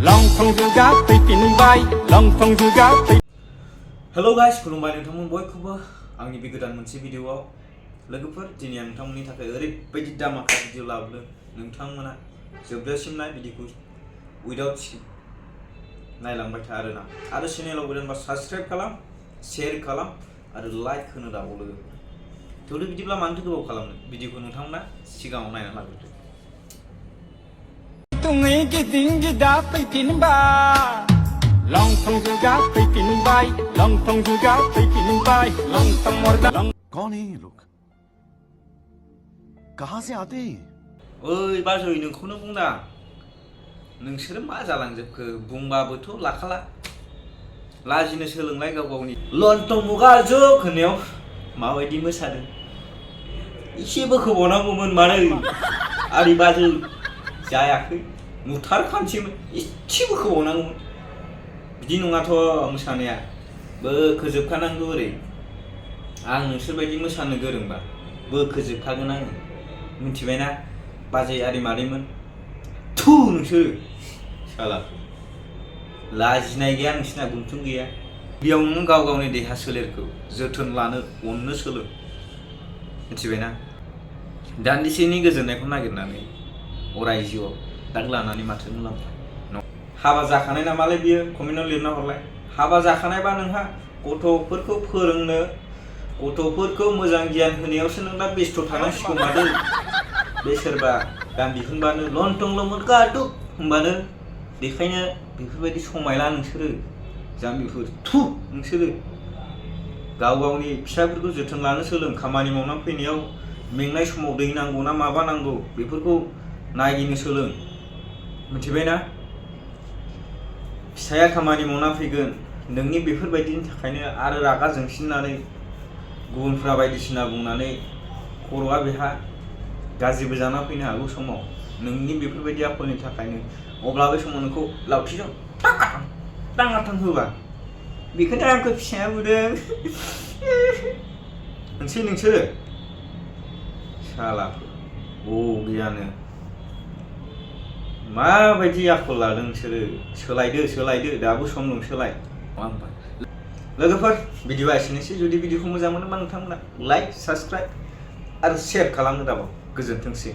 Lontong juga bikin bayi, lontong juga bikin. Hello guys, खुलुमबाय नोंथांमोन बयखौबो आंनि बे गोदान मोनसे भिडिअआव लोगोफोर दिनै आं नोंथांमोननि थाखाय ओरैबायदि दामाका भिडिअ लाबोदों नोंथांमोना जोबजासिम नाय भिडिअखौ उइदाउट स्किप नायलांबाय था आरोना आरो चेनेलाव गोदानबा साबस्क्राइब खालाम शेयार खालाम आरो लाइक होनो दाबाव लोगोफोर थौदो बिदिब्ला मानोथो गोबाव खालामनो भिडिअखौ नोंथांमोना सिगाङाव नायना लाग्रोदो Tungi giting gida bikin bayi, lontong juga bikin bayi, lontong juga bikin bayi, lontong morda. कौन है ये लोग कहाँ से आते हैं ओइ बाजै नोंखौनो बुंदां नोंसोरो मा जालांजोबखो बुंबाबोथ' लाखाला लाजिनो सोलोंलाय गाव गावनि लन्थं मुगा जुग होननायाव माबायदि मोसादों एसे बोखोबावनांगौमोन मानो आरि बाजै जायाखै नुथारखानोसैमोन एसे बोखोबावनांगौमोन बिदि नङाथ' मोसानाया बोखोजोबखानांगौ ओरै आं नोंसोरबायदि मोसानो गोरोंबा बोखोजोबखागोन आङो मिथिबायना बाजै आरि मादैमोन थु नोंसोरो साला लाजिनाय गैया नोंसिना गुनथुं गैया बेयाव नों गाव गावनि देहा सोलेरखौ जोथोन लानो अननो सोलों मिथिबायना दान्दिसेनि गोजोननायखौ नागिरनानै अराय जिउआव दाग लानानै माथो मुलाम्फा हाबा जाखानाय नामालाय बियो कमेन्टआव लिरना हरलाय हाबा जाखानायबा नोंहा गथ'फोरखौ फोरोंनो गथ'फोरखौ मोजां गियान होनायावसो नों दा बेस्थ' थानांसिगौ माथो बे सोरबा गान दिहुनबानो लन्थंल' मोनगादुब होनबानो बेखायनो बेफोरबायदि समायला नोंसोरो जाम्बिफोर थु नोंसोरो गाव गावनि फिसाफोरखौ जोथोन लानो सोलों खामानि मावनानै फैनायाव मेंनाय समाव दै नांगौ ना माबा नांगौ बेफोरखौ नायगिनो सोलों मिथिबायना फिसाया खामानि मावना फैगोन नोंनि बेफोरबायदिनि थाखायनो आरो रागा जोंसिननानै गुबुनफ्रा बायदिसिना बुंनानै खर'आ बेहा गाज्रिबो जाना फैनो हागौ समाव नोंनि बेफोरबायदि आखलनि थाखायनो अब्ला बे समाव नोंखौ लावथिजों दाङाथां होबा बेखौनो आंखौ फिसाया बुदों मोनसे नोंसोरो सालाफोर गैयानो माबायदि आखल लादों नोंसोरो सोलायदो दाबो सम दं सोलाय नङा होमबा लोगोफोर भिडिअआ एसेनोसै जुदि भिडिअखौ मोजां मोनोबा नोंथांमोना लाइक साबस्क्राइब आरो शेयार खालामनो दाबाव गोजोनथोंसै